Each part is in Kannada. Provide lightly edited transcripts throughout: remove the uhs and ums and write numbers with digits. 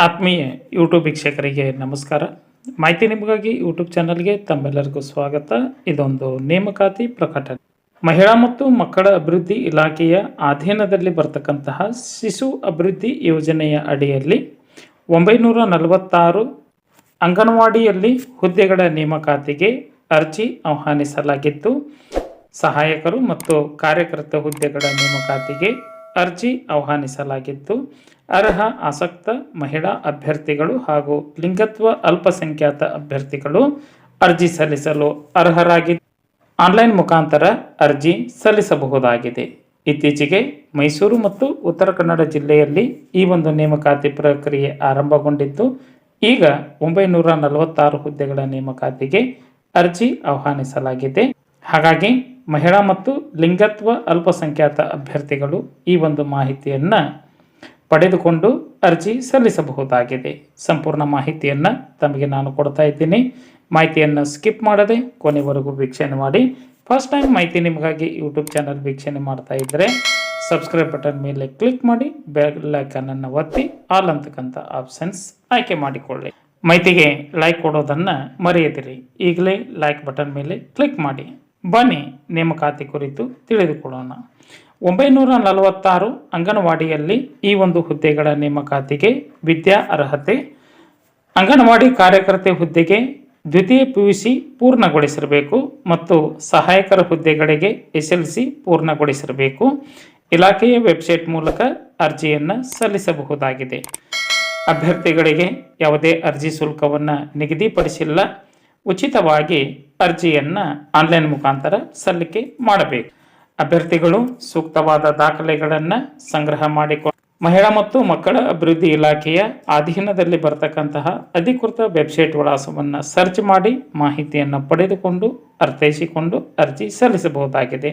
ಆತ್ಮೀಯ ಯೂಟ್ಯೂಬ್ ವೀಕ್ಷಕರಿಗೆ ನಮಸ್ಕಾರ. ಮಾಹಿತಿ ನಿಮಗಾಗಿ ಯೂಟ್ಯೂಬ್ ಚಾನಲ್ಗೆ ತಮ್ಮೆಲ್ಲರಿಗೂ ಸ್ವಾಗತ. ಇದೊಂದು ನೇಮಕಾತಿ ಪ್ರಕಟಣೆ. ಮಹಿಳಾ ಮತ್ತು ಮಕ್ಕಳ ಅಭಿವೃದ್ಧಿ ಇಲಾಖೆಯ ಅಧೀನದಲ್ಲಿ ಬರ್ತಕ್ಕಂತಹ ಶಿಶು ಅಭಿವೃದ್ಧಿ ಯೋಜನೆಯ ಅಡಿಯಲ್ಲಿ 946 ಅಂಗನವಾಡಿಯಲ್ಲಿ ಹುದ್ದೆಗಳ ನೇಮಕಾತಿಗೆ ಅರ್ಜಿ ಆಹ್ವಾನಿಸಲಾಗಿತ್ತು. ಸಹಾಯಕರು ಮತ್ತು ಕಾರ್ಯಕರ್ತ ಹುದ್ದೆಗಳ ನೇಮಕಾತಿಗೆ ಅರ್ಜಿ ಆಹ್ವಾನಿಸಲಾಗಿತ್ತು. ಅರ್ಹ ಆಸಕ್ತ ಮಹಿಳಾ ಅಭ್ಯರ್ಥಿಗಳು ಹಾಗೂ ಲಿಂಗತ್ವ ಅಲ್ಪಸಂಖ್ಯಾತ ಅಭ್ಯರ್ಥಿಗಳು ಅರ್ಜಿ ಸಲ್ಲಿಸಲು ಅರ್ಹರಾಗಿದ್ದು ಆನ್ಲೈನ್ ಮುಖಾಂತರ ಅರ್ಜಿ ಸಲ್ಲಿಸಬಹುದಾಗಿದೆ. ಇತ್ತೀಚೆಗೆ ಮೈಸೂರು ಮತ್ತು ಉತ್ತರ ಕನ್ನಡ ಜಿಲ್ಲೆಯಲ್ಲಿ ಈ ಒಂದು ನೇಮಕಾತಿ ಪ್ರಕ್ರಿಯೆ ಆರಂಭಗೊಂಡಿದ್ದು, ಈಗ 946 ಹುದ್ದೆಗಳ ನೇಮಕಾತಿಗೆ ಅರ್ಜಿ ಆಹ್ವಾನಿಸಲಾಗಿದೆ. ಹಾಗಾಗಿ ಮಹಿಳಾ ಮತ್ತು ಲಿಂಗತ್ವ ಅಲ್ಪಸಂಖ್ಯಾತ ಅಭ್ಯರ್ಥಿಗಳು ಈ ಒಂದು ಮಾಹಿತಿಯನ್ನು ಪಡೆದುಕೊಂಡು ಅರ್ಜಿ ಸಲ್ಲಿಸಬಹುದಾಗಿದೆ. ಸಂಪೂರ್ಣ ಮಾಹಿತಿಯನ್ನು ತಮಗೆ ನಾನು ಕೊಡ್ತಾ ಇದ್ದೀನಿ. ಮಾಹಿತಿಯನ್ನು ಸ್ಕಿಪ್ ಮಾಡದೆ ಕೊನೆವರೆಗೂ ವೀಕ್ಷಣೆ ಮಾಡಿ. ಫಸ್ಟ್ ಟೈಮ್ ಮಾಹಿತಿ ನಿಮಗಾಗಿ ಯೂಟ್ಯೂಬ್ ಚಾನಲ್ ವೀಕ್ಷಣೆ ಮಾಡ್ತಾ ಇದ್ದರೆ ಸಬ್ಸ್ಕ್ರೈಬ್ ಬಟನ್ ಮೇಲೆ ಕ್ಲಿಕ್ ಮಾಡಿ, ಬೆಲ್ ಐಕಾನನ್ನು ಒತ್ತಿ ಆಲ್ ಅಂತಕ್ಕಂಥ ಆಪ್ಷನ್ಸ್ ಆಯ್ಕೆ ಮಾಡಿಕೊಳ್ಳಿ. ಮಾಹಿತಿಗೆ ಲೈಕ್ ಕೊಡೋದನ್ನು ಮರೆಯದಿರಿ. ಈಗಲೇ ಲೈಕ್ ಬಟನ್ ಮೇಲೆ ಕ್ಲಿಕ್ ಮಾಡಿ. ಬನ್ನಿ ನೇಮಕಾತಿ ಕುರಿತು ತಿಳಿದುಕೊಳ್ಳೋಣ. 946 ಅಂಗನವಾಡಿಯಲ್ಲಿ ಈ ಒಂದು ಹುದ್ದೆಗಳ ನೇಮಕಾತಿಗೆ ವಿದ್ಯಾ ಅರ್ಹತೆ: ಅಂಗನವಾಡಿ ಕಾರ್ಯಕರ್ತೆ ಹುದ್ದೆಗೆ ದ್ವಿತೀಯ PUC ಪೂರ್ಣಗೊಳಿಸಿರಬೇಕು ಮತ್ತು ಸಹಾಯಕರ ಹುದ್ದೆಗಳಿಗೆ SLC ಪೂರ್ಣಗೊಳಿಸಿರಬೇಕು. ಇಲಾಖೆಯ ವೆಬ್ಸೈಟ್ ಮೂಲಕ ಅರ್ಜಿಯನ್ನು ಸಲ್ಲಿಸಬಹುದಾಗಿದೆ. ಅಭ್ಯರ್ಥಿಗಳಿಗೆ ಯಾವುದೇ ಅರ್ಜಿ ಶುಲ್ಕವನ್ನು ನಿಗದಿಪಡಿಸಿಲ್ಲ. ಉಚಿತವಾಗಿ ಅರ್ಜಿಯನ್ನು ಆನ್ಲೈನ್ ಮುಖಾಂತರ ಸಲ್ಲಿಕೆ ಮಾಡಬೇಕು. ಅಭ್ಯರ್ಥಿಗಳು ಸೂಕ್ತವಾದ ದಾಖಲೆಗಳನ್ನು ಸಂಗ್ರಹ ಮಾಡಿಕೊಂಡು ಮಹಿಳಾ ಮತ್ತು ಮಕ್ಕಳ ಅಭಿವೃದ್ಧಿ ಇಲಾಖೆಯ ಅಧೀನದಲ್ಲಿ ಬರ್ತಕ್ಕಂತಹ ಅಧಿಕೃತ ವೆಬ್ಸೈಟ್ ವಿಳಾಸವನ್ನು ಸರ್ಚ್ ಮಾಡಿ ಮಾಹಿತಿಯನ್ನು ಪಡೆದುಕೊಂಡು ಅರ್ಥೈಸಿಕೊಂಡು ಅರ್ಜಿ ಸಲ್ಲಿಸಬಹುದಾಗಿದೆ.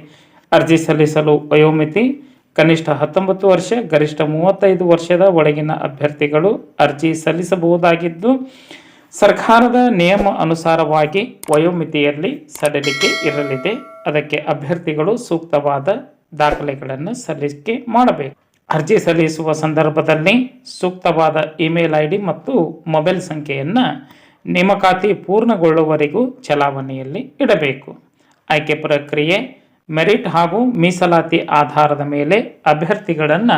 ಅರ್ಜಿ ಸಲ್ಲಿಸಲು ವಯೋಮಿತಿ ಕನಿಷ್ಠ 19 ವರ್ಷ, ಗರಿಷ್ಠ 35 ವರ್ಷದ ಒಳಗಿನ ಅಭ್ಯರ್ಥಿಗಳು ಅರ್ಜಿ ಸಲ್ಲಿಸಬಹುದಾಗಿದ್ದು, ಸರ್ಕಾರದ ನಿಯಮ ಅನುಸಾರವಾಗಿ ವಯೋಮಿತಿಯಲ್ಲಿ ಸಡಿಲಿಕೆ ಇರಲಿದೆ. ಅದಕ್ಕೆ ಅಭ್ಯರ್ಥಿಗಳು ಸೂಕ್ತವಾದ ದಾಖಲೆಗಳನ್ನು ಸಲ್ಲಿಕೆ ಮಾಡಬೇಕು. ಅರ್ಜಿ ಸಲ್ಲಿಸುವ ಸಂದರ್ಭದಲ್ಲಿ ಸೂಕ್ತವಾದ ಇಮೇಲ್ ID ಮತ್ತು ಮೊಬೈಲ್ ಸಂಖ್ಯೆಯನ್ನು ನೇಮಕಾತಿ ಪೂರ್ಣಗೊಳ್ಳುವವರೆಗೂ ಚಲಾವಣೆಯಲ್ಲಿ ಇಡಬೇಕು. ಆಯ್ಕೆ ಪ್ರಕ್ರಿಯೆ: ಮೆರಿಟ್ ಹಾಗೂ ಮೀಸಲಾತಿ ಆಧಾರದ ಮೇಲೆ ಅಭ್ಯರ್ಥಿಗಳನ್ನು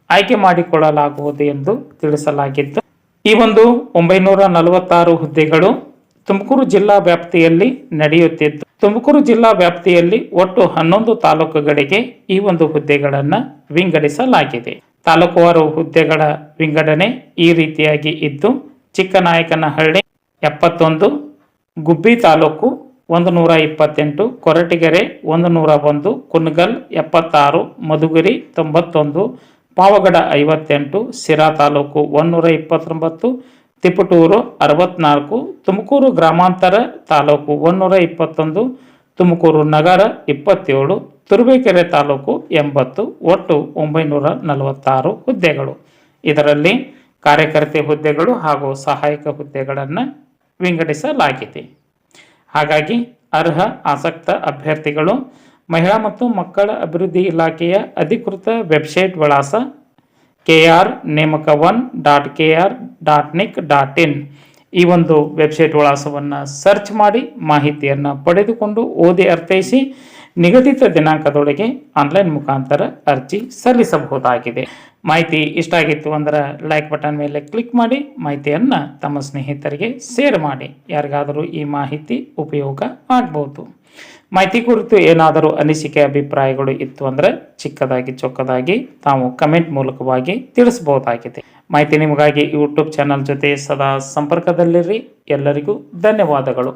ಆಯ್ಕೆ ಮಾಡಿಕೊಳ್ಳಲಾಗುವುದು ಎಂದು ತಿಳಿಸಲಾಗಿದ್ದು, ಈ ಒಂದು 946 ಹುದ್ದೆಗಳು ತುಮಕೂರು ಜಿಲ್ಲಾ ವ್ಯಾಪ್ತಿಯಲ್ಲಿ ನಡೆಯುತ್ತಿದ್ದು, ತುಮಕೂರು ಜಿಲ್ಲಾ ವ್ಯಾಪ್ತಿಯಲ್ಲಿ ಒಟ್ಟು 11 ತಾಲೂಕುಗಳಿಗೆ ಈ ಒಂದು ಹುದ್ದೆಗಳನ್ನು ವಿಂಗಡಿಸಲಾಗಿದೆ. ತಾಲೂಕುವಾರು ಹುದ್ದೆಗಳ ವಿಂಗಡಣೆ ಈ ರೀತಿಯಾಗಿ ಇದ್ದು, ಚಿಕ್ಕನಾಯಕನಹಳ್ಳಿ 71, ಗುಬ್ಬಿ ತಾಲೂಕು 128, ಕೊರಟಗೆರೆ 101, ಕುನಗಲ್ 76, ಮಧುಗಿರಿ 91, ಪಾವಗಡ 58, ಸಿರಾ ತಾಲೂಕು 129, ತಿಪಟೂರು 64, ತುಮಕೂರು ಗ್ರಾಮಾಂತರ ತಾಲೂಕು 121, ತುಮಕೂರು ನಗರ 27, ತುರುವೇಕೆರೆ ತಾಲೂಕು 80, ಒಟ್ಟು 946 ಹುದ್ದೆಗಳು. ಇದರಲ್ಲಿ ಕಾರ್ಯಕರ್ತೆ ಹುದ್ದೆಗಳು ಹಾಗೂ ಸಹಾಯಕ ಹುದ್ದೆಗಳನ್ನು ವಿಂಗಡಿಸಲಾಗಿದೆ. ಹಾಗಾಗಿ ಅರ್ಹ ಆಸಕ್ತ ಅಭ್ಯರ್ಥಿಗಳು ಮಹಿಳಾ ಮತ್ತು ಮಕ್ಕಳ ಅಭಿವೃದ್ಧಿ ಇಲಾಖೆಯ ಅಧಿಕೃತ ವೆಬ್ಸೈಟ್ ವಿಳಾಸ kr1.kr.nic.in ಈ ಒಂದು ವೆಬ್ಸೈಟ್ ವಿಳಾಸವನ್ನು ಸರ್ಚ್ ಮಾಡಿ ಮಾಹಿತಿಯನ್ನು ಪಡೆದುಕೊಂಡು ಓದಿ ಅರ್ಥೈಸಿ ನಿಗದಿತ ದಿನಾಂಕದೊಳಗೆ ಆನ್ಲೈನ್ ಮುಖಾಂತರ ಅರ್ಜಿ ಸಲ್ಲಿಸಬಹುದಾಗಿದೆ. ಮಾಹಿತಿ ಇಷ್ಟ ಆಗಿತ್ತು ಅಂದರೆ ಲೈಕ್ ಬಟನ್ ಮೇಲೆ ಕ್ಲಿಕ್ ಮಾಡಿ, ಮಾಹಿತಿಯನ್ನು ತಮ್ಮ ಸ್ನೇಹಿತರಿಗೆ ಶೇರ್ ಮಾಡಿ. ಯಾರಿಗಾದರೂ ಈ ಮಾಹಿತಿ ಉಪಯೋಗ ಆಗ್ಬೋದು. ಮಾಹಿತಿ ಕುರಿತು ಏನಾದರೂ ಅನಿಸಿಕೆ ಅಭಿಪ್ರಾಯಗಳು ಇತ್ತು ಅಂದರೆ ಚಿಕ್ಕದಾಗಿ ಚೊಕ್ಕದಾಗಿ ತಾವು ಕಮೆಂಟ್ ಮೂಲಕವಾಗಿ ತಿಳಿಸಬಹುದಾಗಿದೆ. ಮಾಹಿತಿ ನಿಮಗಾಗಿ ಯೂಟ್ಯೂಬ್ ಚಾನಲ್ ಜೊತೆ ಸದಾ ಸಂಪರ್ಕದಲ್ಲಿರಿ. ಎಲ್ಲರಿಗೂ ಧನ್ಯವಾದಗಳು.